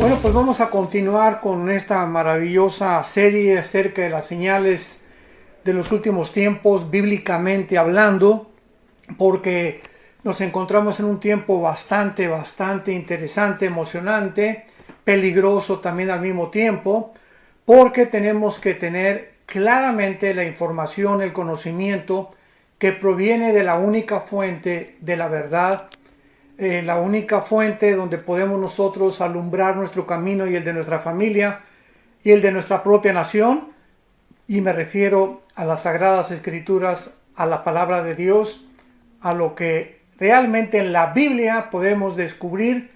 Bueno, pues vamos a continuar con esta maravillosa serie acerca de las señales de los últimos tiempos, bíblicamente hablando, porque nos encontramos en un tiempo bastante interesante, emocionante, peligroso también al mismo tiempo, porque tenemos que tener claramente la información, el conocimiento que proviene de la única fuente de la verdad, la única fuente donde podemos nosotros alumbrar nuestro camino y el de nuestra familia y el de nuestra propia nación. Y me refiero a las Sagradas Escrituras, a la palabra de Dios, a lo que realmente en la Biblia podemos descubrir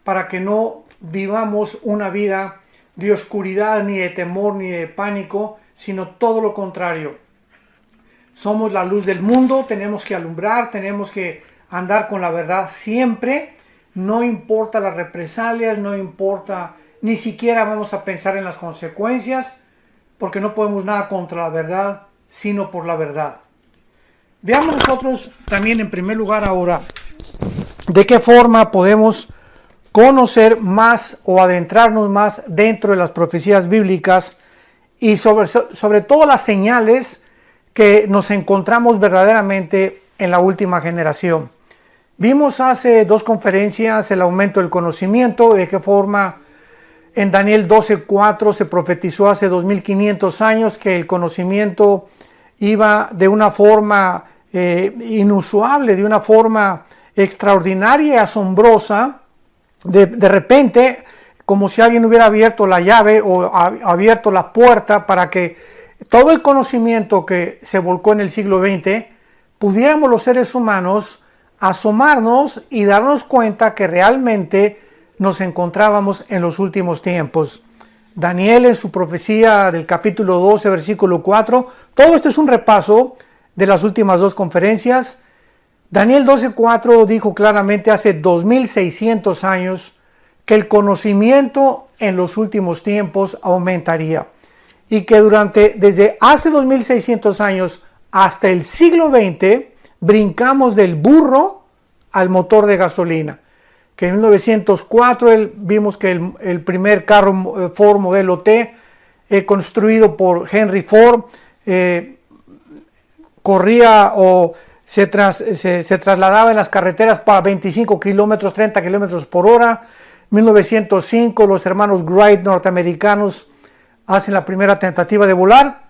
para que no vivamos una vida de oscuridad, ni de temor, ni de pánico, sino todo lo contrario. Somos la luz del mundo, tenemos que alumbrar, tenemos que andar con la verdad siempre, no importa las represalias, no importa, ni siquiera vamos a pensar en las consecuencias, porque no podemos nada contra la verdad, sino por la verdad. Veamos nosotros también en primer lugar ahora, de qué forma podemos conocer más o adentrarnos más dentro de las profecías bíblicas y sobre todo las señales que nos encontramos verdaderamente en la última generación. Vimos hace dos conferencias el aumento del conocimiento, de qué forma en Daniel 12:4 se profetizó hace 2500 años que el conocimiento iba de una forma inusual, de una forma extraordinaria y asombrosa, de repente, como si alguien hubiera abierto la llave o abierto la puerta para que todo el conocimiento que se volcó en el siglo XX, pudiéramos los seres humanos asomarnos y darnos cuenta que realmente nos encontrábamos en los últimos tiempos. Daniel en su profecía del capítulo 12, versículo 4, todo esto es un repaso de las últimas dos conferencias. Daniel 12:4 dijo claramente hace 2600 años que el conocimiento en los últimos tiempos aumentaría y que desde hace 2600 años hasta el siglo XX brincamos del burro al motor de gasolina. Que en 1904 vimos que el primer carro Ford modelo T, construido por Henry Ford, corría o se trasladaba en las carreteras para 25 kilómetros, 30 kilómetros por hora. 1905 los hermanos Wright norteamericanos hacen la primera tentativa de volar.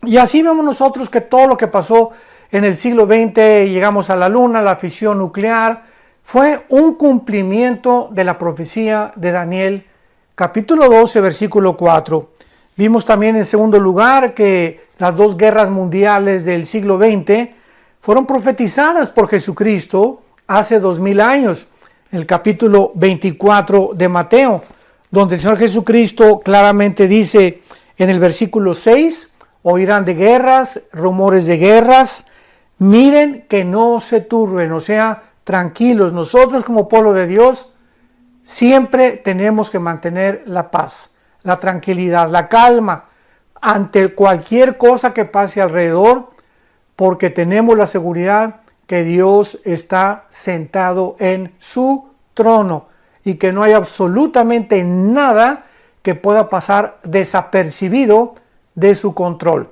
Y así vemos nosotros que todo lo que pasó en el siglo XX, llegamos a la luna, la fisión nuclear, fue un cumplimiento de la profecía de Daniel, capítulo 12, versículo 4. Vimos también en segundo lugar que las dos guerras mundiales del siglo XX fueron profetizadas por Jesucristo hace 2000 años, en el capítulo 24 de Mateo, donde el Señor Jesucristo claramente dice en el versículo 6, oirán de guerras, rumores de guerras, miren que no se turben, o sea, tranquilos. Nosotros como pueblo de Dios siempre tenemos que mantener la paz, la tranquilidad, la calma ante cualquier cosa que pase alrededor, porque tenemos la seguridad que Dios está sentado en su trono y que no hay absolutamente nada que pueda pasar desapercibido de su control.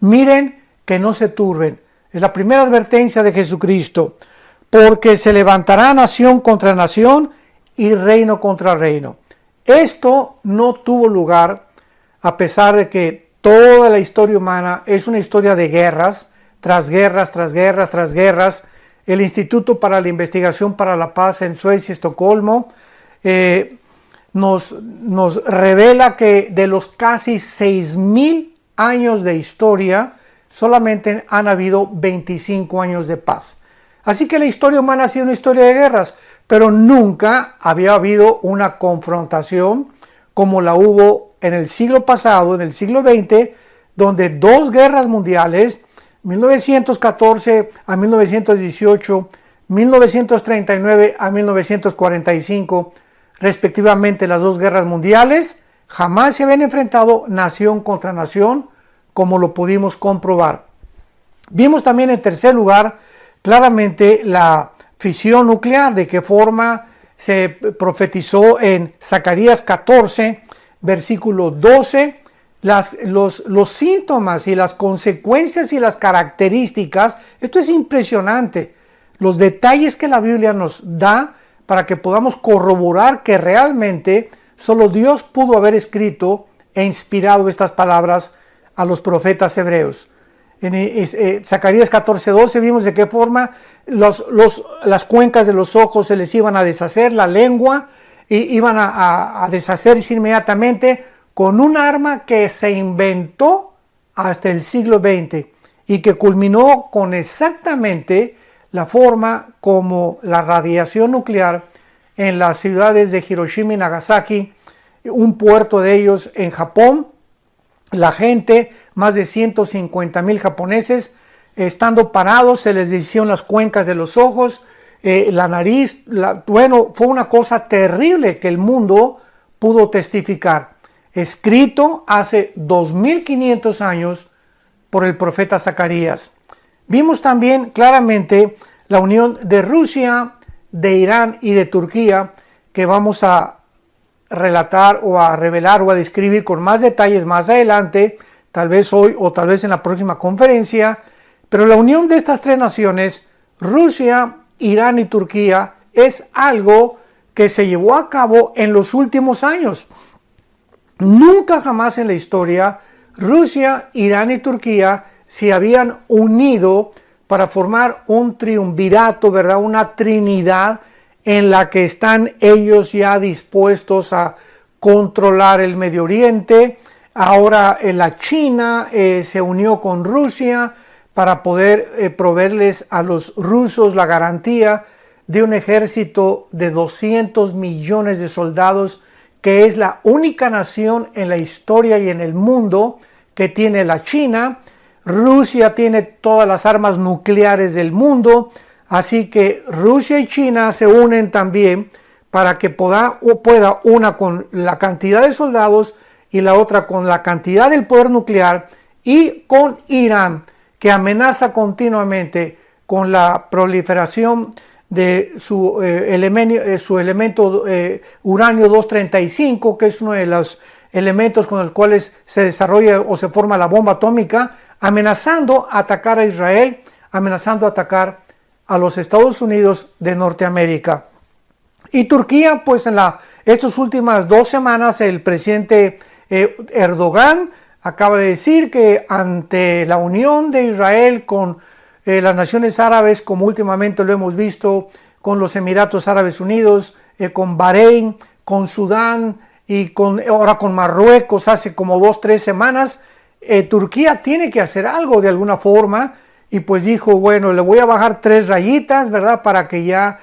Miren que no se turben. Es la primera advertencia de Jesucristo, porque se levantará nación contra nación y reino contra reino. Esto no tuvo lugar a pesar de que toda la historia humana es una historia de guerras, tras guerras, tras guerras, tras guerras. El Instituto para la Investigación para la Paz en Suecia, Estocolmo, nos revela que de los casi 6000 años de historia, solamente han habido 25 años de paz. Así que la historia humana ha sido una historia de guerras, pero nunca había habido una confrontación como la hubo en el siglo pasado, en el siglo XX, donde dos guerras mundiales, 1914 a 1918, 1939 a 1945, respectivamente las dos guerras mundiales, jamás se habían enfrentado nación contra nación, como lo pudimos comprobar. Vimos también en tercer lugar claramente la fisión nuclear, de qué forma se profetizó en Zacarías 14, versículo 12, los síntomas y las consecuencias y las características. Esto es impresionante, los detalles que la Biblia nos da para que podamos corroborar que realmente solo Dios pudo haber escrito e inspirado estas palabras a los profetas hebreos. En Zacarías 14:12 vimos de qué forma las cuencas de los ojos se les iban a deshacer, la lengua iban a deshacerse inmediatamente con un arma que se inventó hasta el siglo XX y que culminó con exactamente la forma como la radiación nuclear en las ciudades de Hiroshima y Nagasaki, un puerto de ellos en Japón. La gente, más de 150,000 japoneses, estando parados, se les deshicieron las cuencas de los ojos, la nariz. Bueno, fue una cosa terrible que el mundo pudo testificar. Escrito hace 2500 años por el profeta Zacarías. Vimos también claramente la unión de Rusia, de Irán y de Turquía, que vamos a relatar o a revelar o a describir con más detalles más adelante, tal vez hoy o tal vez en la próxima conferencia. Pero la unión de estas tres naciones, Rusia, Irán y Turquía, es algo que se llevó a cabo en los últimos años. Nunca jamás en la historia Rusia, Irán y Turquía se habían unido para formar un triunvirato, ¿verdad? Una trinidad en la que están ellos ya dispuestos a controlar el Medio Oriente. Ahora la China se unió con Rusia para poder proveerles a los rusos la garantía de un ejército de 200 millones de soldados, que es la única nación en la historia y en el mundo que tiene la China. Rusia tiene todas las armas nucleares del mundo, así que Rusia y China se unen también para que pueda una con la cantidad de soldados y la otra con la cantidad del poder nuclear, y con Irán, que amenaza continuamente con la proliferación de su elemento uranio 235, que es uno de los elementos con los cuales se desarrolla o se forma la bomba atómica, amenazando atacar a Israel, amenazando atacar a los Estados Unidos de Norteamérica. Y Turquía, pues en estas últimas 2 semanas, el presidente Erdogan acaba de decir que ante la unión de Israel con las naciones árabes, como últimamente lo hemos visto con los Emiratos Árabes Unidos, con Bahrein, con Sudán y ahora con Marruecos hace como 2-3 semanas, Turquía tiene que hacer algo de alguna forma, y pues dijo, bueno, le voy a bajar 3 rayitas, ¿verdad? Para que ya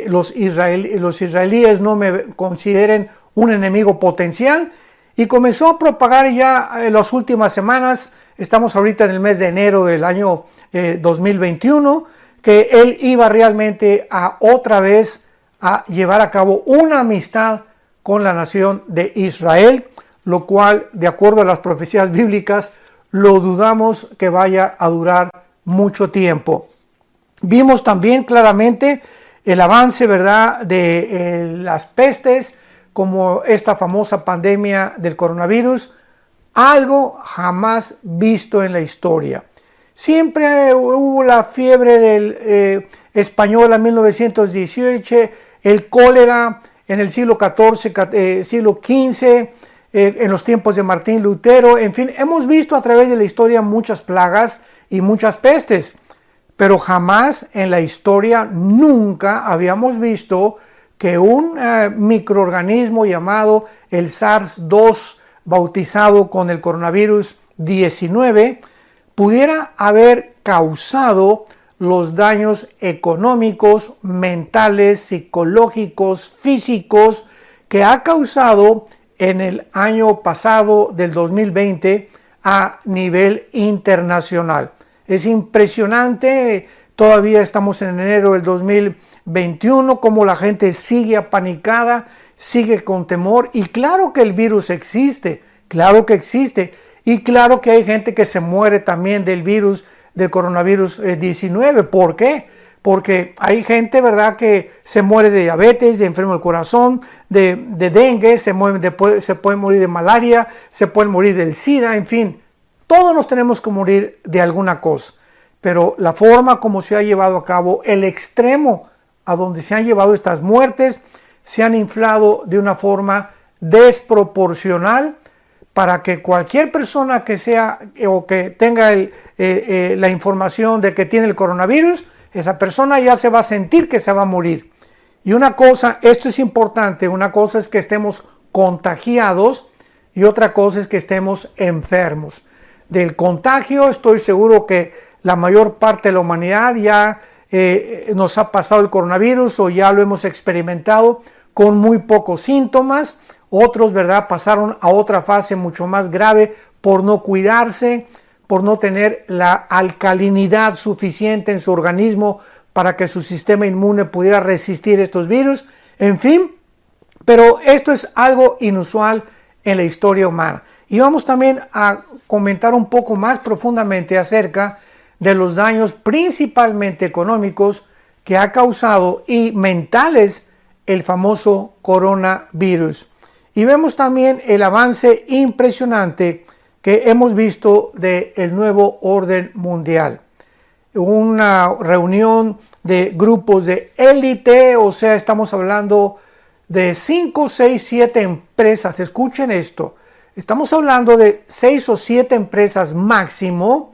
los israelíes no me consideren un enemigo potencial. Y comenzó a propagar ya en las últimas semanas, estamos ahorita en el mes de enero del año 2021, que él iba realmente a otra vez a llevar a cabo una amistad con la nación de Israel, lo cual, de acuerdo a las profecías bíblicas, lo dudamos que vaya a durar mucho tiempo. Vimos también claramente el avance, ¿verdad?, de las pestes, como esta famosa pandemia del coronavirus, algo jamás visto en la historia. Siempre hubo la fiebre del española en 1918, el cólera en el siglo XIV, siglo XV, en los tiempos de Martín Lutero. En fin, hemos visto a través de la historia muchas plagas y muchas pestes, pero jamás en la historia nunca habíamos visto que un microorganismo llamado el SARS-2, bautizado con el coronavirus 19, pudiera haber causado los daños económicos, mentales, psicológicos, físicos que ha causado en el año pasado del 2020 a nivel internacional. Es impresionante, todavía estamos en enero del 2021, como la gente sigue apanicada, sigue con temor, y claro que el virus existe, claro que existe, y claro que hay gente que se muere también del virus, del coronavirus 19. ¿Por qué? porque hay gente, ¿verdad?, que se muere de diabetes, de enfermo del corazón, de dengue, se puede morir de malaria, se puede morir del SIDA, en fin, todos nos tenemos que morir de alguna cosa. Pero la forma como se ha llevado a cabo, el extremo a donde se han llevado estas muertes, se han inflado de una forma desproporcional para que cualquier persona que sea o que tenga la información de que tiene el coronavirus, esa persona ya se va a sentir que se va a morir. Y una cosa, esto es importante, una cosa es que estemos contagiados y otra cosa es que estemos enfermos. Del contagio estoy seguro que la mayor parte de la humanidad ya nos ha pasado el coronavirus o ya lo hemos experimentado con muy pocos síntomas. Otros, ¿verdad?, pasaron a otra fase mucho más grave por no cuidarse, por no tener la alcalinidad suficiente en su organismo para que su sistema inmune pudiera resistir estos virus. En fin, pero esto es algo inusual en la historia humana. Y vamos también a comentar un poco más profundamente acerca de los daños principalmente económicos que ha causado y mentales el famoso coronavirus. Y vemos también el avance impresionante que hemos visto del nuevo orden mundial. Una reunión de grupos de élite, o sea, estamos hablando de 5, 6, 7 empresas. Escuchen esto. Estamos hablando de 6 o 7 empresas máximo,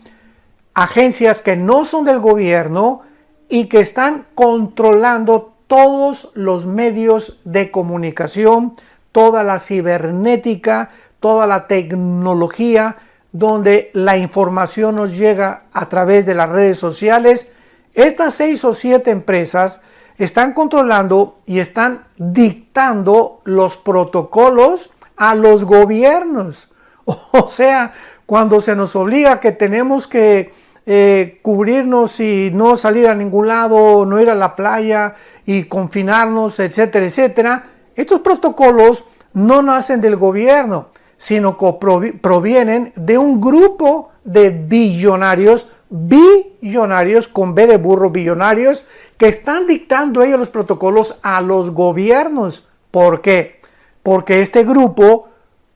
agencias que no son del gobierno y que están controlando todos los medios de comunicación, toda la cibernética, toda la tecnología, donde la información nos llega a través de las redes sociales. Estas 6 o 7 empresas están controlando y están dictando los protocolos a los gobiernos. O sea, cuando se nos obliga que tenemos que cubrirnos y no salir a ningún lado, no ir a la playa y confinarnos, etcétera, etcétera, estos protocolos no nacen del gobierno, sino que provienen de un grupo de billonarios con B de burro, billonarios, que están dictando ellos los protocolos a los gobiernos. ¿Por qué? Porque este grupo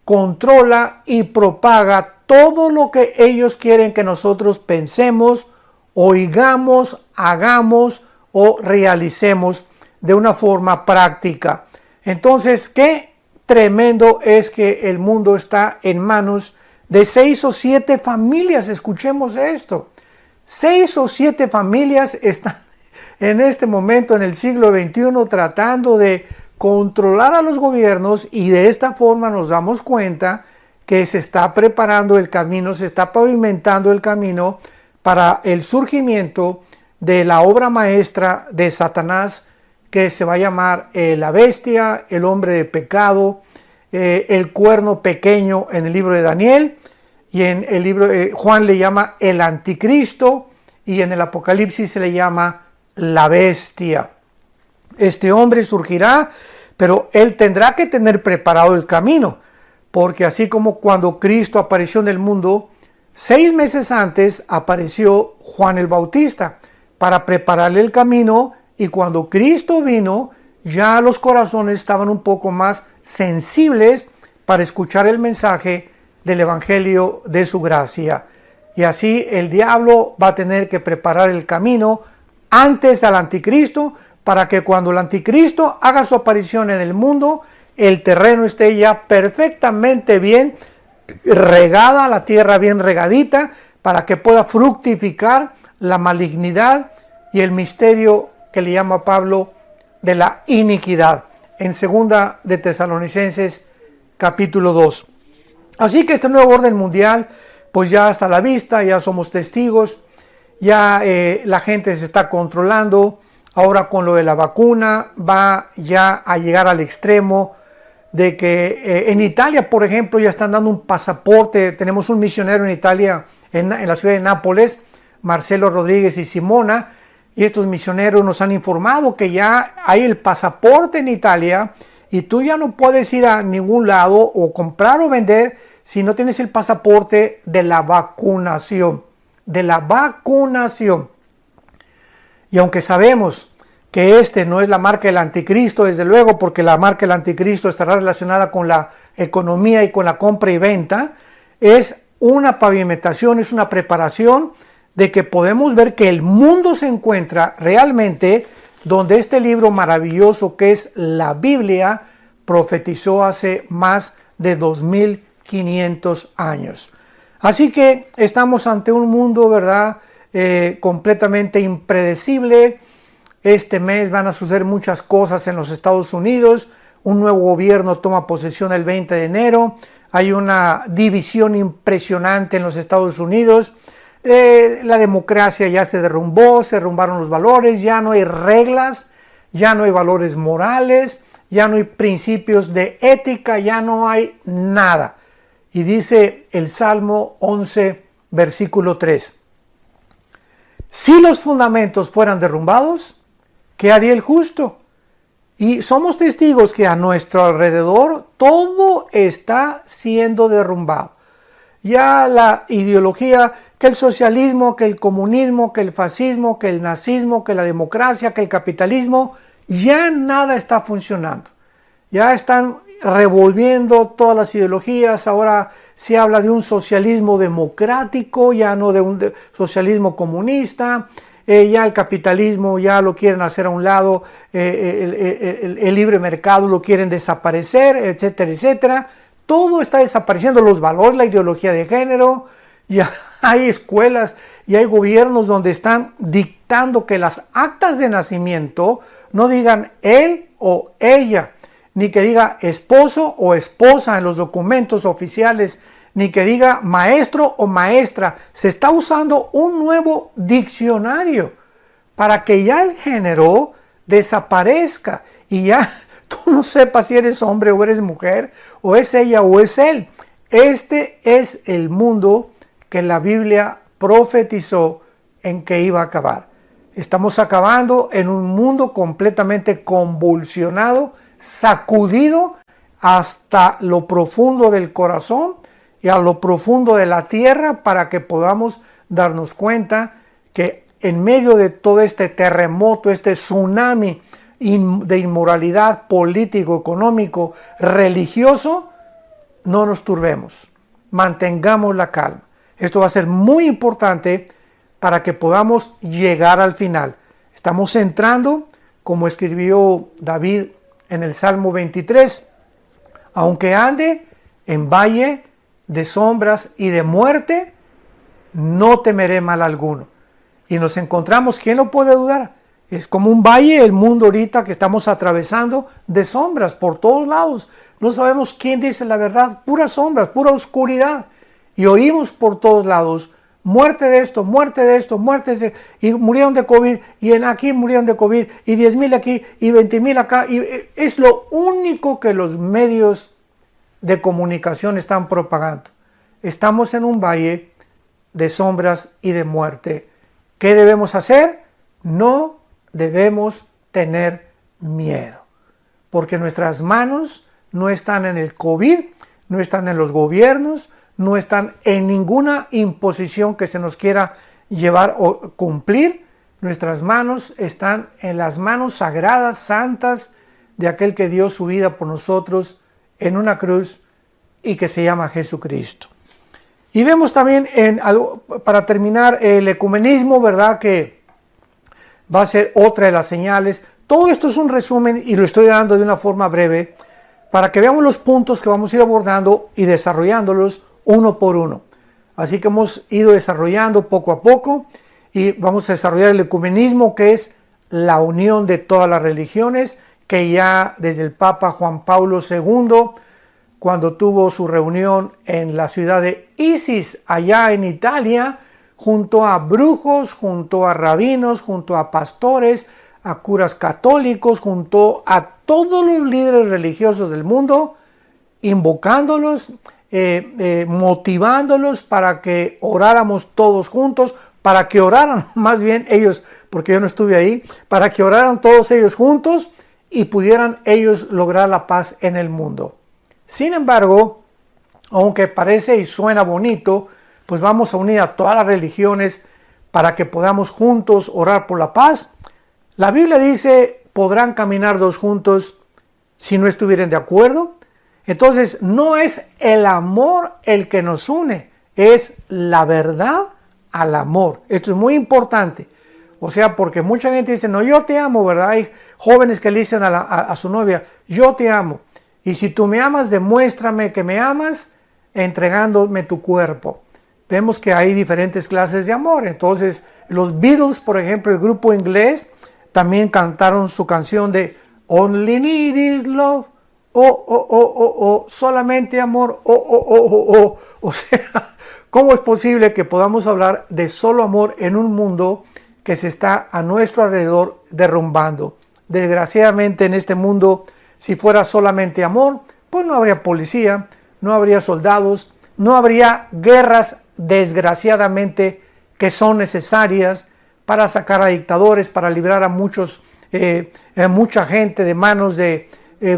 controla y propaga todo lo que ellos quieren que nosotros pensemos, oigamos, hagamos o realicemos de una forma práctica. Entonces, qué tremendo es que el mundo está en manos de 6 o 7 familias. Escuchemos esto. 6 o 7 familias están en este momento en el siglo XXI tratando de controlar a los gobiernos, y de esta forma nos damos cuenta que se está preparando el camino, se está pavimentando el camino para el surgimiento de la obra maestra de Satanás, que se va a llamar la bestia, el hombre de pecado, el cuerno pequeño en el libro de Daniel, y en el libro Juan le llama el anticristo, y en el Apocalipsis se le llama la bestia. Este hombre surgirá, pero él tendrá que tener preparado el camino, porque así como cuando Cristo apareció en el mundo, 6 meses antes apareció Juan el Bautista para prepararle el camino, y cuando Cristo vino, ya los corazones estaban un poco más sensibles para escuchar el mensaje del Evangelio de su gracia. Y así el diablo va a tener que preparar el camino antes al anticristo, para que cuando el anticristo haga su aparición en el mundo, el terreno esté ya perfectamente bien regada, la tierra bien regadita, para que pueda fructificar la malignidad y el misterio que le llama Pablo de la iniquidad, en 2 de Tesalonicenses capítulo 2. Así que este nuevo orden mundial, pues ya está a la vista, ya somos testigos, ya la gente se está controlando. Ahora con lo de la vacuna va ya a llegar al extremo de que en Italia, por ejemplo, ya están dando un pasaporte. Tenemos un misionero en Italia, en la ciudad de Nápoles, Marcelo Rodríguez y Simona, y estos misioneros nos han informado que ya hay el pasaporte en Italia y tú ya no puedes ir a ningún lado o comprar o vender si no tienes el pasaporte de la vacunación. Y aunque sabemos que este no es la marca del anticristo, desde luego, porque la marca del anticristo estará relacionada con la economía y con la compra y venta, es una pavimentación, es una preparación de que podemos ver que el mundo se encuentra realmente donde este libro maravilloso que es la Biblia profetizó hace más de 2500 años. Así que estamos ante un mundo, ¿verdad?, completamente impredecible. Este mes van a suceder muchas cosas en los Estados Unidos. Un nuevo gobierno toma posesión el 20 de enero. Hay una división impresionante en los Estados Unidos. La democracia ya se derrumbaron los valores, ya no hay reglas, ya no hay valores morales, ya no hay principios de ética, ya no hay nada. Y dice el Salmo 11, versículo 3. Si los fundamentos fueran derrumbados, ¿qué haría el justo? Y somos testigos que a nuestro alrededor todo está siendo derrumbado. Ya la ideología, que el socialismo, que el comunismo, que el fascismo, que el nazismo, que la democracia, que el capitalismo, ya nada está funcionando. Ya están revolviendo todas las ideologías. Ahora se habla de un socialismo democrático, ya no de un socialismo comunista. Ya el capitalismo ya lo quieren hacer a un lado, el libre mercado lo quieren desaparecer, etcétera, etcétera. Todo está desapareciendo, los valores, la ideología de género. Ya hay escuelas y hay gobiernos donde están dictando que las actas de nacimiento no digan él o ella, ni que diga esposo o esposa en los documentos oficiales, ni que diga maestro o maestra. Se está usando un nuevo diccionario para que ya el género desaparezca y ya tú no sepas si eres hombre o eres mujer, o es ella o es él. Este es el mundo que la Biblia profetizó en que iba a acabar. Estamos acabando en un mundo completamente convulsionado, sacudido hasta lo profundo del corazón y a lo profundo de la tierra, para que podamos darnos cuenta que en medio de todo este terremoto, este tsunami de inmoralidad político, económico, religioso, no nos turbemos, mantengamos la calma. Esto va a ser muy importante para que podamos llegar al final. Estamos entrando, como escribió David en el Salmo 23, aunque ande en valle de sombras y de muerte, no temeré mal alguno. Y nos encontramos, ¿quién no puede dudar? Es como un valle el mundo ahorita que estamos atravesando, de sombras por todos lados. No sabemos quién dice la verdad, puras sombras, pura oscuridad. Y oímos por todos lados, muerte de esto, muerte de esto, muerte de esto, y murieron de COVID, y aquí murieron de COVID, y 10,000 aquí, y 20,000 acá. Y es lo único que los medios de comunicación están propagando. Estamos en un valle de sombras y de muerte. ¿Qué debemos hacer? No debemos tener miedo, porque nuestras manos no están en el COVID, no están en los gobiernos, no están en ninguna imposición que se nos quiera llevar o cumplir. Nuestras manos están en las manos sagradas, santas, de aquel que dio su vida por nosotros en una cruz y que se llama Jesucristo. Y vemos también, para terminar, el ecumenismo, ¿verdad?, que va a ser otra de las señales. Todo esto es un resumen y lo estoy dando de una forma breve para que veamos los puntos que vamos a ir abordando y desarrollándolos uno por uno. Así que hemos ido desarrollando poco a poco y vamos a desarrollar el ecumenismo, que es la unión de todas las religiones, que ya desde el Papa Juan Pablo II, cuando tuvo su reunión en la ciudad de Isis, allá en Italia, junto a brujos, junto a rabinos, junto a pastores, a curas católicos, junto a todos los líderes religiosos del mundo, invocándolos, motivándolos para que oráramos todos juntos, para que oraran más bien ellos, porque yo no estuve ahí, para que oraran todos ellos juntos y pudieran ellos lograr la paz en el mundo. Sin embargo, aunque parece y suena bonito, pues vamos a unir a todas las religiones para que podamos juntos orar por la paz. La Biblia dice, podrán caminar dos juntos si no estuvieran de acuerdo. Entonces, no es el amor el que nos une, es la verdad al amor. Esto es muy importante. O sea, porque mucha gente dice, no, yo te amo, ¿verdad? Hay jóvenes que le dicen a su novia, yo te amo. Y si tú me amas, demuéstrame que me amas entregándome tu cuerpo. Vemos que hay diferentes clases de amor. Entonces, los Beatles, por ejemplo, el grupo inglés, también cantaron su canción de Only Need Is Love. Solamente amor. O sea, ¿cómo es posible que podamos hablar de solo amor en un mundo que se está a nuestro alrededor derrumbando? Desgraciadamente en este mundo, si fuera solamente amor, pues no habría policía, no habría soldados, no habría guerras, desgraciadamente, que son necesarias para sacar a dictadores, para librar a mucha gente de manos de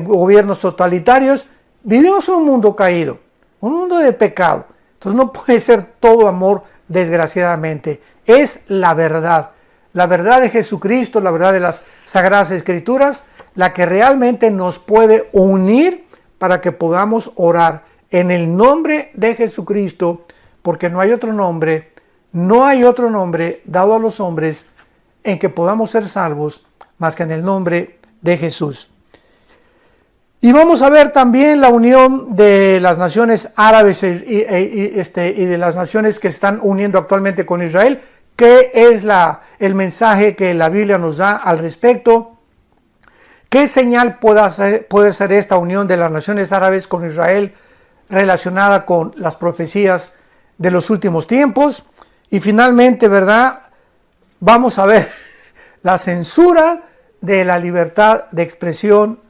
gobiernos totalitarios. Vivimos en un mundo caído, un mundo de pecado. Entonces no puede ser todo amor, desgraciadamente. Es la verdad de Jesucristo, la verdad de las Sagradas Escrituras, la que realmente nos puede unir para que podamos orar en el nombre de Jesucristo, porque no hay otro nombre dado a los hombres en que podamos ser salvos más que en el nombre de Jesús. Y vamos a ver también la unión de las naciones árabes y de las naciones que están uniendo actualmente con Israel. ¿Qué es el mensaje que la Biblia nos da al respecto? ¿Qué señal puede ser esta unión de las naciones árabes con Israel relacionada con las profecías de los últimos tiempos? Y finalmente, ¿verdad? Vamos a ver la censura de la libertad de expresión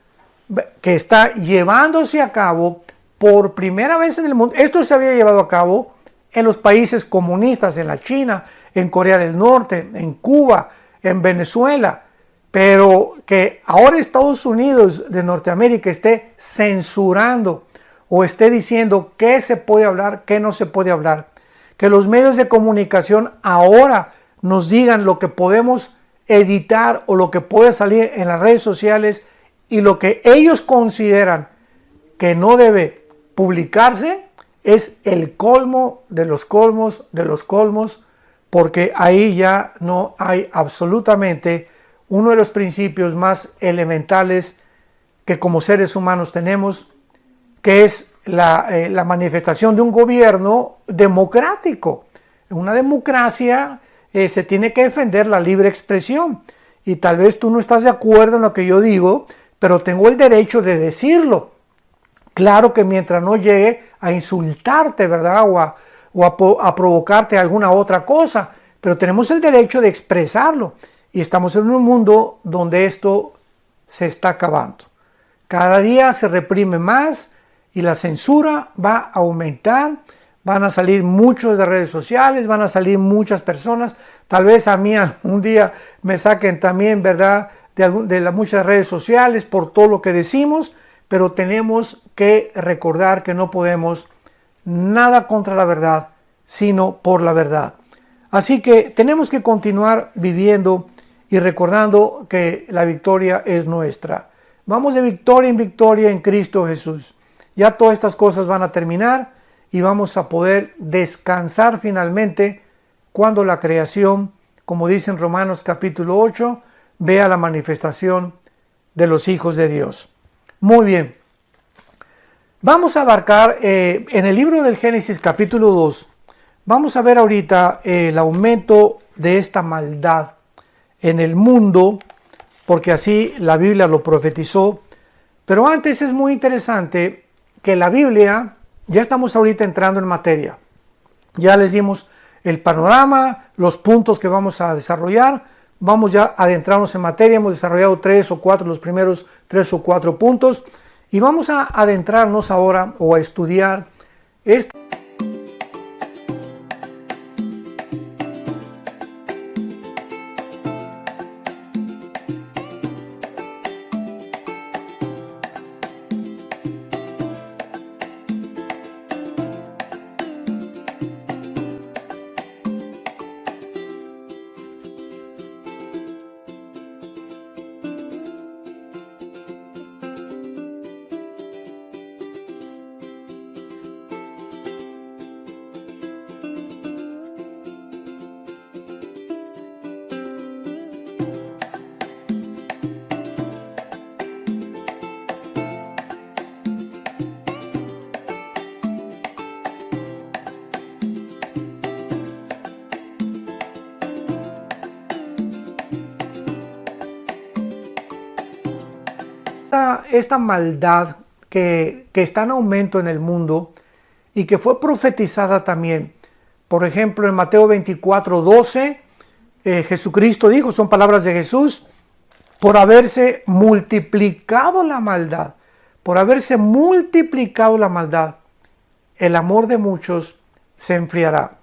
que está llevándose a cabo por primera vez en el mundo. Esto se había llevado a cabo en los países comunistas, en la China, en Corea del Norte, en Cuba, en Venezuela, pero que ahora Estados Unidos de Norteamérica esté censurando o esté diciendo qué se puede hablar, qué no se puede hablar, que los medios de comunicación ahora nos digan lo que podemos editar o lo que puede salir en las redes sociales y lo que ellos consideran que no debe publicarse, es el colmo de los colmos de los colmos, porque ahí ya no hay absolutamente uno de los principios más elementales que como seres humanos tenemos, que es la manifestación de un gobierno democrático. En una democracia se tiene que defender la libre expresión, y tal vez tú no estás de acuerdo en lo que yo digo, pero tengo el derecho de decirlo. Claro que mientras no llegue a insultarte, ¿verdad? O a provocarte alguna otra cosa, pero tenemos el derecho de expresarlo. Y estamos en un mundo donde esto se está acabando. Cada día se reprime más y la censura va a aumentar. Van a salir muchos de redes sociales, van a salir muchas personas. Tal vez a mí algún día me saquen también, ¿verdad?, de las muchas redes sociales por todo lo que decimos, pero tenemos que recordar que no podemos nada contra la verdad, sino por la verdad. Así que tenemos que continuar viviendo y recordando que la victoria es nuestra. Vamos de victoria en victoria en Cristo Jesús. Ya todas estas cosas van a terminar y vamos a poder descansar finalmente cuando la creación, como dice en Romanos capítulo 8, vea la manifestación de los hijos de Dios. Muy bien. Vamos a abarcar en el libro del Génesis capítulo 2, vamos a ver ahorita el aumento de esta maldad en el mundo, porque así la Biblia lo profetizó. Pero antes es muy interesante que la Biblia, ya estamos ahorita entrando en materia. Ya les dimos el panorama, los puntos que vamos a desarrollar. Vamos ya a adentrarnos en materia. Hemos desarrollado los primeros 3 o 4 puntos. Y vamos a adentrarnos ahora o a estudiar esta. esta maldad que está en aumento en el mundo y que fue profetizada también. Por ejemplo, en Mateo 24:12, Jesucristo dijo, son palabras de Jesús, por haberse multiplicado la maldad, el amor de muchos se enfriará.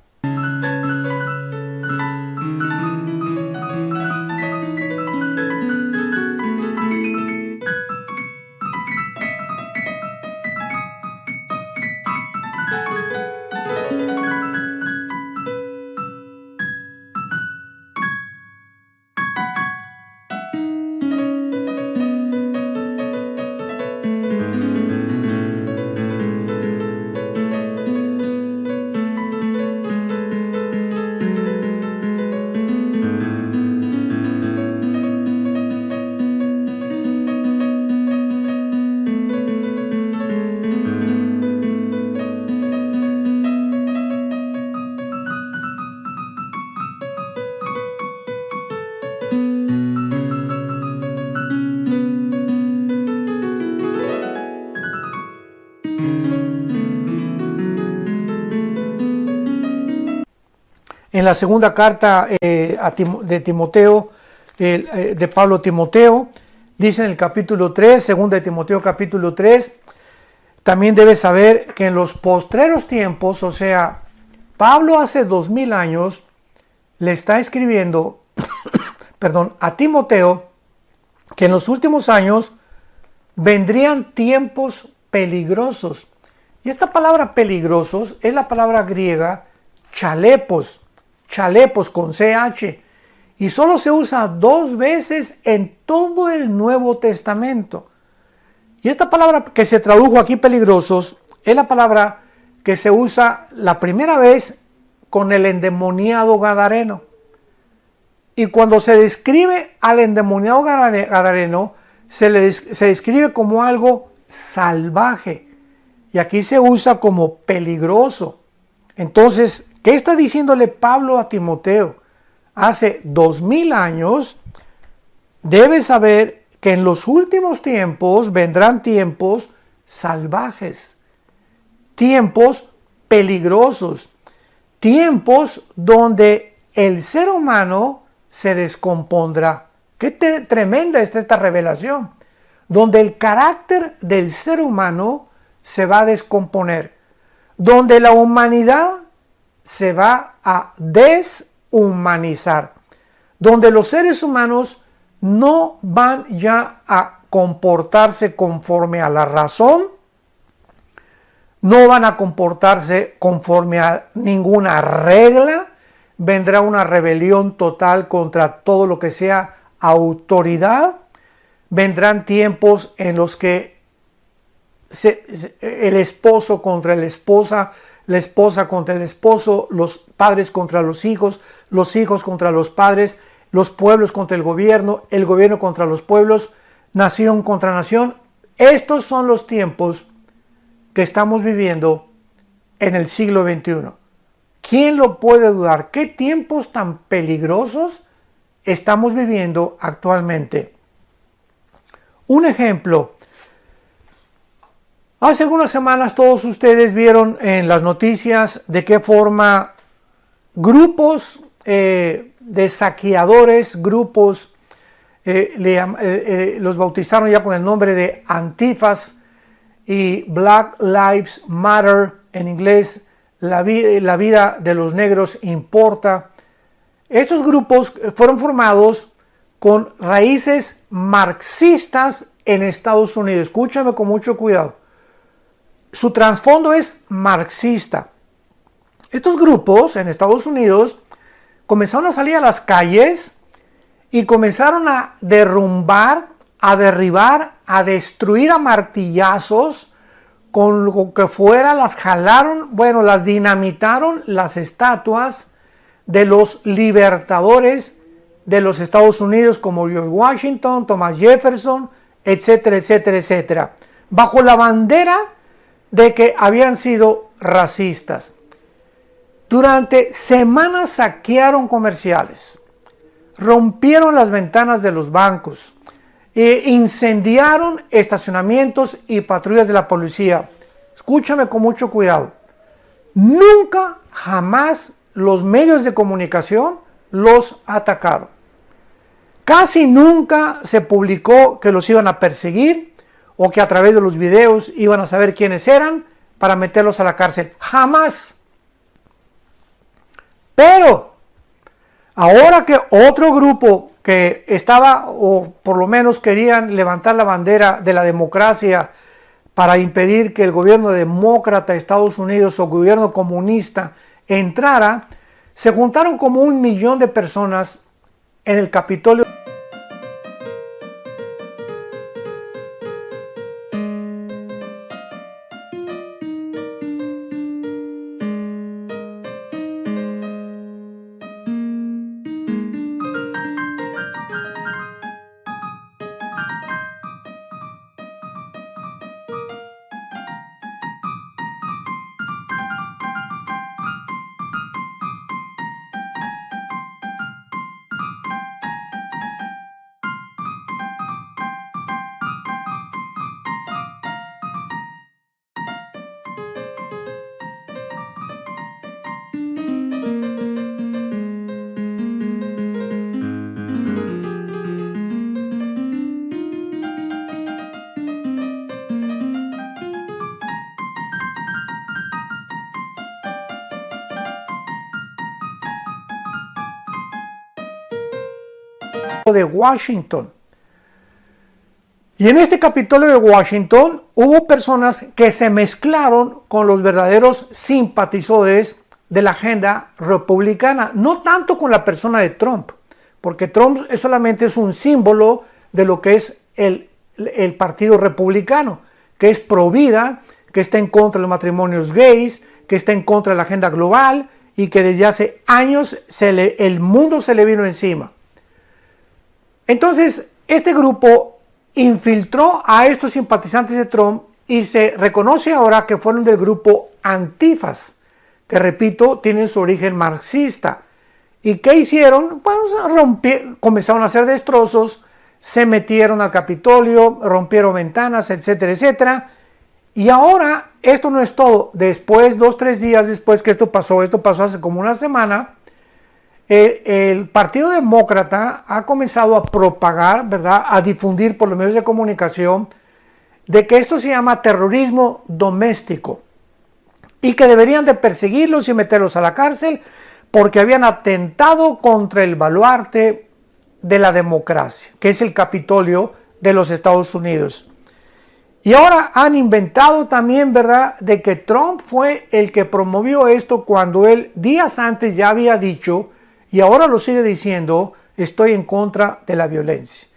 En la segunda carta de Timoteo, de Pablo a Timoteo, dice en el capítulo 3, segunda de Timoteo capítulo 3, también debes saber que en los postreros tiempos, o sea, Pablo hace 2000 años le está escribiendo, a Timoteo, que en los últimos años vendrían tiempos peligrosos. Y esta palabra peligrosos es la palabra griega chalepos con CH, y solo se usa 2 veces en todo el Nuevo Testamento. Y esta palabra que se tradujo aquí peligrosos es la palabra que se usa la primera vez con el endemoniado gadareno. Y cuando se describe al endemoniado gadareno, se describe como algo salvaje. Y aquí se usa como peligroso. Entonces, ¿qué está diciéndole Pablo a Timoteo? Hace 2000 años, debes saber que en los últimos tiempos vendrán tiempos salvajes, tiempos peligrosos, tiempos donde el ser humano se descompondrá. Qué tremenda está esta revelación, donde el carácter del ser humano se va a descomponer, donde la humanidad se va a deshumanizar, donde los seres humanos no van ya a comportarse conforme a la razón, no van a comportarse conforme a ninguna regla, vendrá una rebelión total contra todo lo que sea autoridad, vendrán tiempos en los que el esposo contra la esposa contra el esposo, los padres contra los hijos contra los padres, los pueblos contra el gobierno contra los pueblos, nación contra nación. Estos son los tiempos que estamos viviendo en el siglo XXI. ¿Quién lo puede dudar? ¿Qué tiempos tan peligrosos estamos viviendo actualmente? Un ejemplo. Hace algunas semanas todos ustedes vieron en las noticias de qué forma grupos de saqueadores, grupos, los bautizaron ya con el nombre de Antifas y Black Lives Matter, en inglés, la vida de los negros importa. Estos grupos fueron formados con raíces marxistas en Estados Unidos. Escúchame con mucho cuidado. Su trasfondo es marxista. Estos grupos en Estados Unidos comenzaron a salir a las calles y comenzaron a derrumbar, a derribar, a destruir a martillazos con lo que fuera, las jalaron, las dinamitaron las estatuas de los libertadores de los Estados Unidos como George Washington, Thomas Jefferson, etcétera, etcétera, etcétera, bajo la bandera de que habían sido racistas. Durante semanas saquearon comerciales, rompieron las ventanas de los bancos incendiaron estacionamientos y patrullas de la policía. Escúchame con mucho cuidado. Nunca, jamás los medios de comunicación los atacaron. Casi nunca se publicó que los iban a perseguir o que a través de los videos iban a saber quiénes eran para meterlos a la cárcel. Jamás. Pero ahora que otro grupo que estaba, o por lo menos querían levantar la bandera de la democracia para impedir que el gobierno demócrata de Estados Unidos o gobierno comunista entrara, se juntaron como 1 millón de personas en el Capitolio de Washington. Y en este Capitolio de Washington hubo personas que se mezclaron con los verdaderos simpatizadores de la agenda republicana, no tanto con la persona de Trump, porque Trump solamente es un símbolo de lo que es el partido republicano, que es pro vida, que está en contra de los matrimonios gays, que está en contra de la agenda global y que desde hace años el mundo se le vino encima. Entonces, este grupo infiltró a estos simpatizantes de Trump y se reconoce ahora que fueron del grupo Antifas, que repito, tienen su origen marxista. ¿Y qué hicieron? Pues comenzaron a hacer destrozos, se metieron al Capitolio, rompieron ventanas, etcétera, etcétera. Y ahora, esto no es todo. Después, 2-3 días después que esto pasó hace como una semana, el Partido Demócrata ha comenzado a propagar, ¿verdad?, a difundir por los medios de comunicación de que esto se llama terrorismo doméstico y que deberían de perseguirlos y meterlos a la cárcel porque habían atentado contra el baluarte de la democracia, que es el Capitolio de los Estados Unidos. Y ahora han inventado también, ¿verdad?, de que Trump fue el que promovió esto cuando él días antes ya había dicho, y ahora lo sigue diciendo, estoy en contra de la violencia.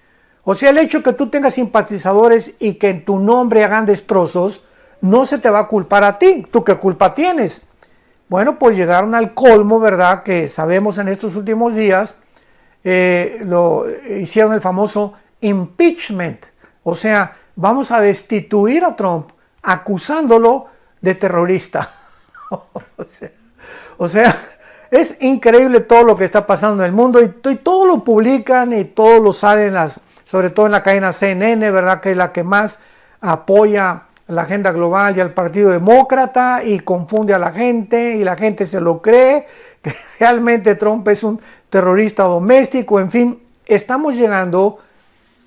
O sea, el hecho que tú tengas simpatizadores y que en tu nombre hagan destrozos, no se te va a culpar a ti. ¿Tú qué culpa tienes? Bueno, pues llegaron al colmo, ¿verdad?, que sabemos en estos últimos días, hicieron el famoso impeachment. O sea, vamos a destituir a Trump acusándolo de terrorista. o sea, es increíble todo lo que está pasando en el mundo y todo lo publican y todo lo salen, sobre todo en la cadena CNN, ¿verdad?, que es la que más apoya la agenda global y al Partido Demócrata y confunde a la gente y la gente se lo cree, que realmente Trump es un terrorista doméstico. En fin, estamos llegando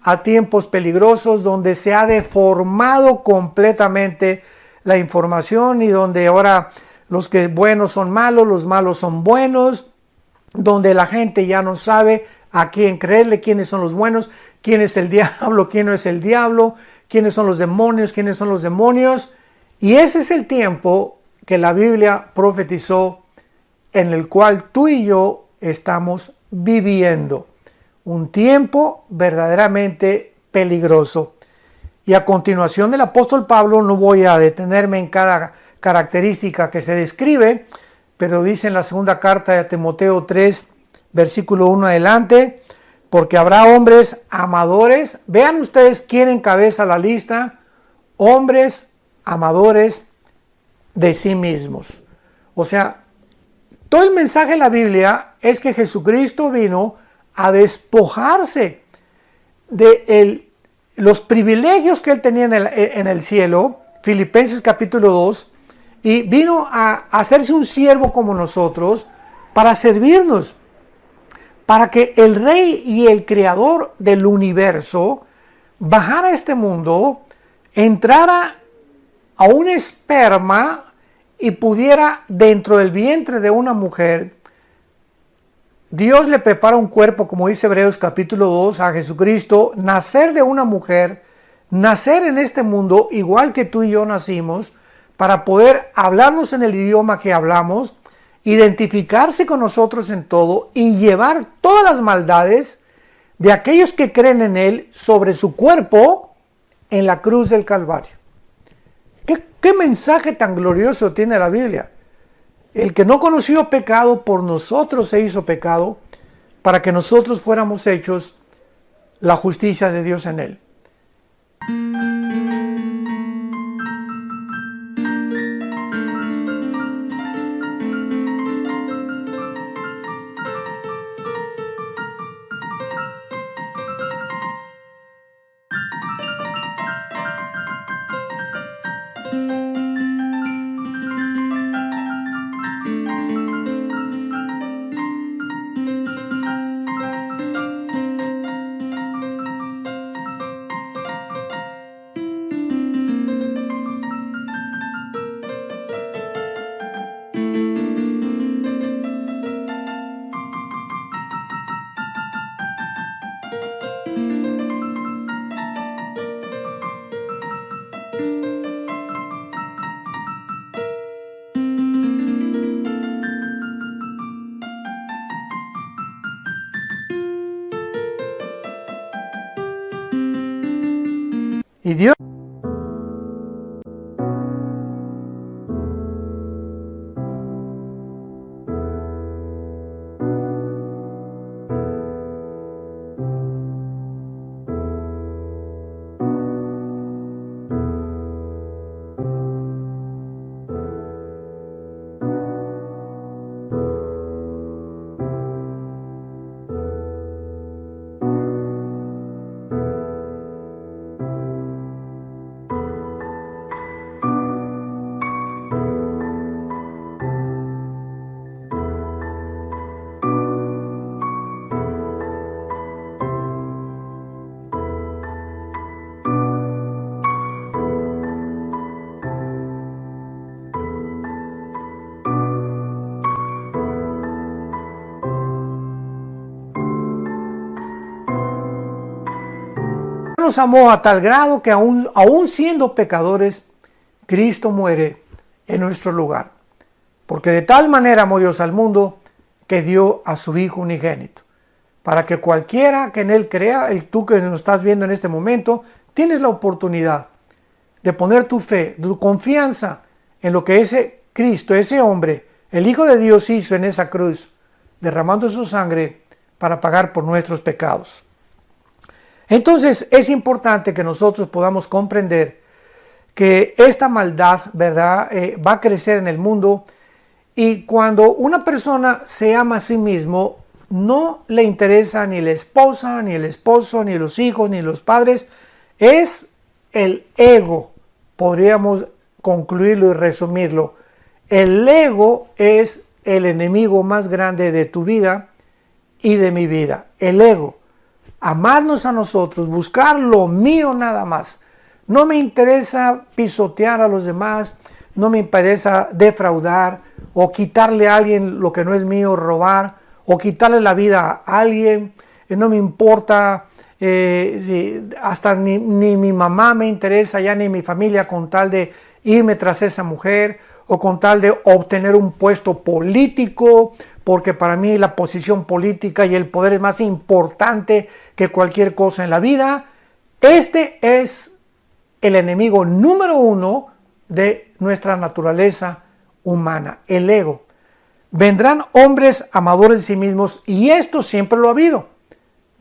a tiempos peligrosos donde se ha deformado completamente la información y donde ahora los que buenos son malos, los malos son buenos, donde la gente ya no sabe a quién creerle, quiénes son los buenos, quién es el diablo, quién no es el diablo, quiénes son los demonios, quiénes son los demonios. Y ese es el tiempo que la Biblia profetizó, en el cual tú y yo estamos viviendo. Un tiempo verdaderamente peligroso. Y a continuación del apóstol Pablo, no voy a detenerme en cada característica que se describe, pero dice en la segunda carta de Timoteo 3, versículo 1 adelante, porque habrá hombres amadores. Vean ustedes quién encabeza la lista: hombres amadores de sí mismos. O sea, todo el mensaje de la Biblia es que Jesucristo vino a despojarse del los privilegios que él tenía en el cielo, Filipenses capítulo 2, y vino a hacerse un siervo como nosotros para servirnos, para que el Rey y el Creador del universo bajara a este mundo, entrara a un esperma y pudiera dentro del vientre de una mujer. Dios le prepara un cuerpo, como dice Hebreos capítulo 2, a Jesucristo, nacer de una mujer, nacer en este mundo igual que tú y yo nacimos, para poder hablarnos en el idioma que hablamos, identificarse con nosotros en todo y llevar todas las maldades de aquellos que creen en Él sobre su cuerpo en la cruz del Calvario. ¿Qué mensaje tan glorioso tiene la Biblia? El que no conoció pecado por nosotros se hizo pecado para que nosotros fuéramos hechos la justicia de Dios en Él. Y Dios nos amó a tal grado que aún siendo pecadores, Cristo muere en nuestro lugar. Porque de tal manera amó Dios al mundo que dio a su Hijo unigénito, para que cualquiera que en Él crea, tú que nos estás viendo en este momento, tienes la oportunidad de poner tu fe, tu confianza en lo que ese Cristo, ese hombre, el Hijo de Dios hizo en esa cruz, derramando su sangre para pagar por nuestros pecados. Entonces es importante que nosotros podamos comprender que esta maldad, ¿verdad?, va a crecer en el mundo, y cuando una persona se ama a sí mismo, no le interesa ni la esposa, ni el esposo, ni los hijos, ni los padres, es el ego, podríamos concluirlo y resumirlo. El ego es el enemigo más grande de tu vida y de mi vida, el ego. Amarnos a nosotros, buscar lo mío nada más. No me interesa pisotear a los demás, no me interesa defraudar o quitarle a alguien lo que no es mío, robar o quitarle la vida a alguien. No me importa, hasta ni mi mamá me interesa, ya ni mi familia, con tal de irme tras esa mujer o con tal de obtener un puesto político, porque para mí la posición política y el poder es más importante que cualquier cosa en la vida. Este es el enemigo número uno de nuestra naturaleza humana, el ego. Vendrán hombres amadores de sí mismos, y esto siempre lo ha habido.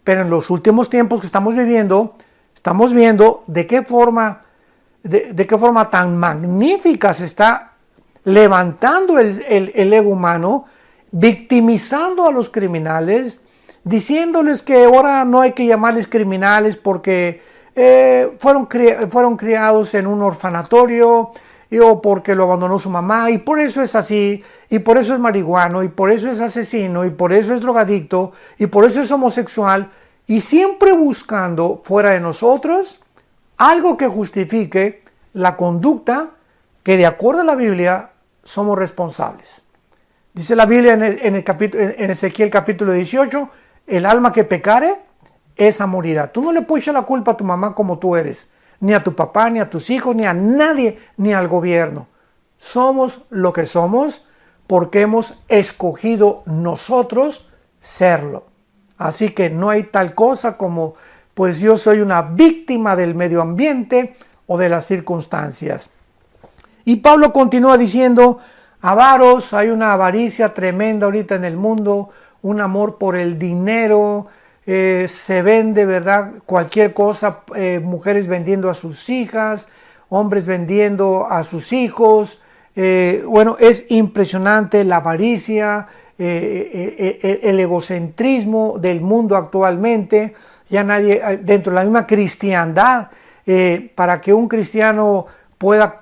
Pero en los últimos tiempos que estamos viviendo, estamos viendo de qué forma tan magnífica se está levantando el ego humano, victimizando a los criminales, diciéndoles que ahora no hay que llamarles criminales porque fueron criados en un orfanatorio, o porque lo abandonó su mamá, y por eso es así, y por eso es marihuano, y por eso es asesino, y por eso es drogadicto, y por eso es homosexual, y siempre buscando fuera de nosotros algo que justifique la conducta que de acuerdo a la Biblia somos responsables. Dice la Biblia en Ezequiel capítulo 18, el alma que pecare, esa morirá. Tú no le puedes echar la culpa a tu mamá como tú eres, ni a tu papá, ni a tus hijos, ni a nadie, ni al gobierno. Somos lo que somos porque hemos escogido nosotros serlo. Así que no hay tal cosa como, pues yo soy una víctima del medio ambiente o de las circunstancias. Y Pablo continúa diciendo, avaros, hay una avaricia tremenda ahorita en el mundo, un amor por el dinero, se vende, ¿verdad? Cualquier cosa, mujeres vendiendo a sus hijas, hombres vendiendo a sus hijos. Bueno, es impresionante la avaricia, el egocentrismo del mundo actualmente. Ya nadie, dentro de la misma cristiandad, para que un cristiano pueda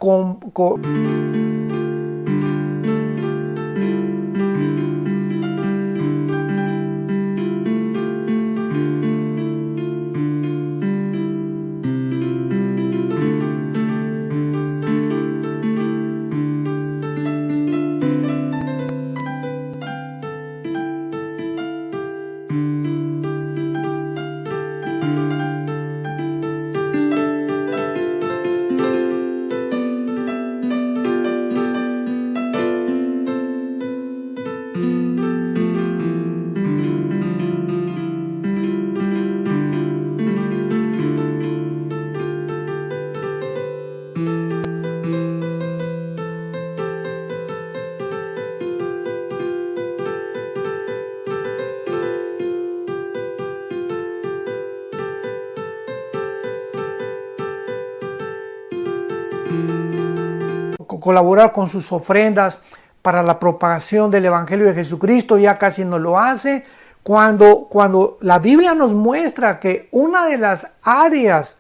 colaborar con sus ofrendas para la propagación del Evangelio de Jesucristo, ya casi no lo hace, cuando la Biblia nos muestra que una de las áreas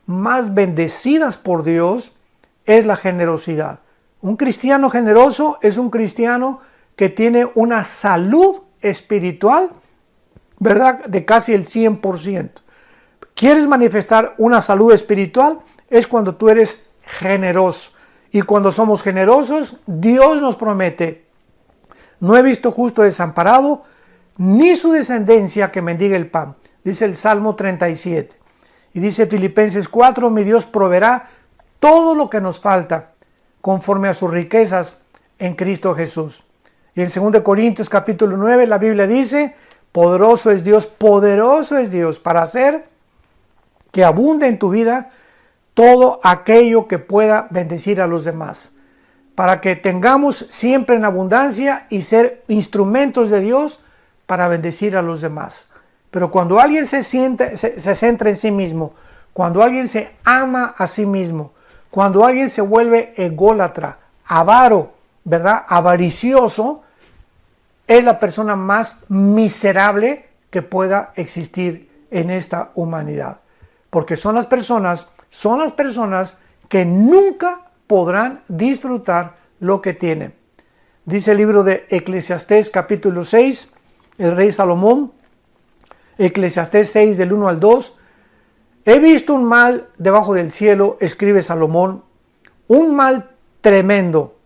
más bendecidas por Dios es la generosidad. Un cristiano generoso es un cristiano que tiene una salud espiritual, ¿verdad?, de casi el 100%. ¿Quieres manifestar una salud espiritual? Es cuando tú eres generoso. Y cuando somos generosos, Dios nos promete, no he visto justo desamparado, ni su descendencia que mendigue el pan. Dice el Salmo 37. Y dice Filipenses 4, mi Dios proveerá todo lo que nos falta, conforme a sus riquezas en Cristo Jesús. Y en 2 Corintios capítulo 9, la Biblia dice, poderoso es Dios para hacer que abunde en tu vida todo aquello que pueda bendecir a los demás, para que tengamos siempre en abundancia y ser instrumentos de Dios para bendecir a los demás. Pero cuando alguien se centra en sí mismo, cuando alguien se ama a sí mismo, cuando alguien se vuelve ególatra, avaro, ¿verdad?, avaricioso, es la persona más miserable que pueda existir en esta humanidad. Porque son las personas que nunca podrán disfrutar lo que tienen. Dice el libro de Eclesiastés capítulo 6, el rey Salomón, Eclesiastés 6 del 1 al 2, he visto un mal debajo del cielo, escribe Salomón, un mal tremendo.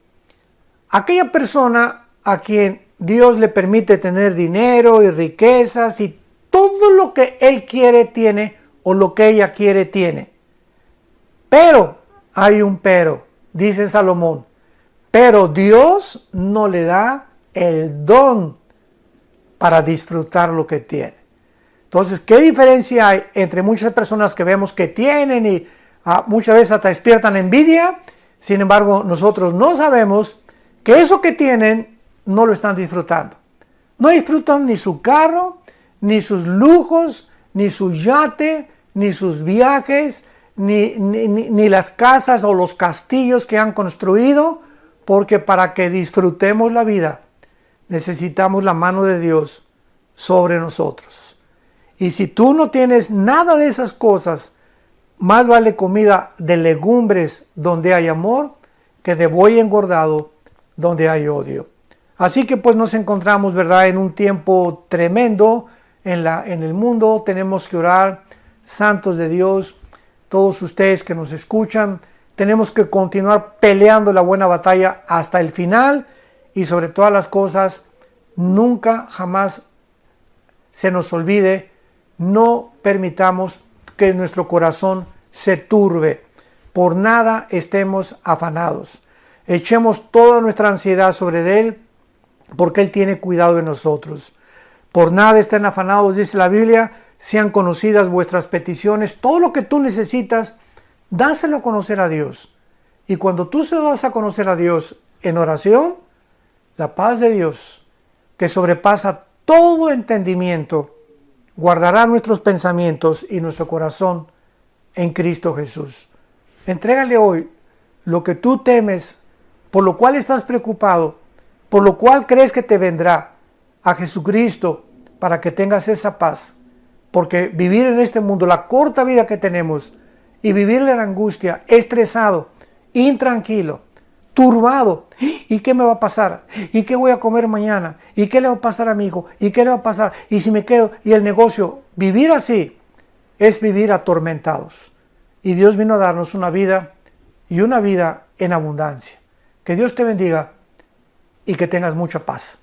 Aquella persona a quien Dios le permite tener dinero y riquezas y todo lo que él quiere tiene o lo que ella quiere tiene. Pero, hay un pero, dice Salomón, pero Dios no le da el don para disfrutar lo que tiene. Entonces, ¿qué diferencia hay entre muchas personas que vemos que tienen y muchas veces hasta despiertan envidia? Sin embargo, nosotros no sabemos que eso que tienen no lo están disfrutando. No disfrutan ni su carro, ni sus lujos, ni su yate, ni sus viajes, ni las casas o los castillos que han construido, porque para que disfrutemos la vida necesitamos la mano de Dios sobre nosotros. Y si tú no tienes nada de esas cosas, más vale comida de legumbres donde hay amor que de buey engordado donde hay odio. Así que pues nos encontramos, ¿verdad?, en un tiempo tremendo en el mundo. Tenemos que orar, santos de Dios, todos ustedes que nos escuchan. Tenemos que continuar peleando la buena batalla hasta el final y sobre todas las cosas, nunca jamás se nos olvide, no permitamos que nuestro corazón se turbe. Por nada estemos afanados. Echemos toda nuestra ansiedad sobre Él, porque Él tiene cuidado de nosotros. Por nada estén afanados, dice la Biblia, sean conocidas vuestras peticiones. Todo lo que tú necesitas, dáselo a conocer a Dios. Y cuando tú se lo das a conocer a Dios en oración, la paz de Dios, que sobrepasa todo entendimiento, guardará nuestros pensamientos y nuestro corazón en Cristo Jesús. Entrégale hoy lo que tú temes, por lo cual estás preocupado, por lo cual crees que te vendrá, a Jesucristo, para que tengas esa paz. Porque vivir en este mundo, la corta vida que tenemos, y vivirle en angustia, estresado, intranquilo, turbado. ¿Y qué me va a pasar? ¿Y qué voy a comer mañana? ¿Y qué le va a pasar a mi hijo? ¿Y qué le va a pasar? ¿Y si me quedo? ¿Y el negocio? Vivir así es vivir atormentados. Y Dios vino a darnos una vida y una vida en abundancia. Que Dios te bendiga y que tengas mucha paz.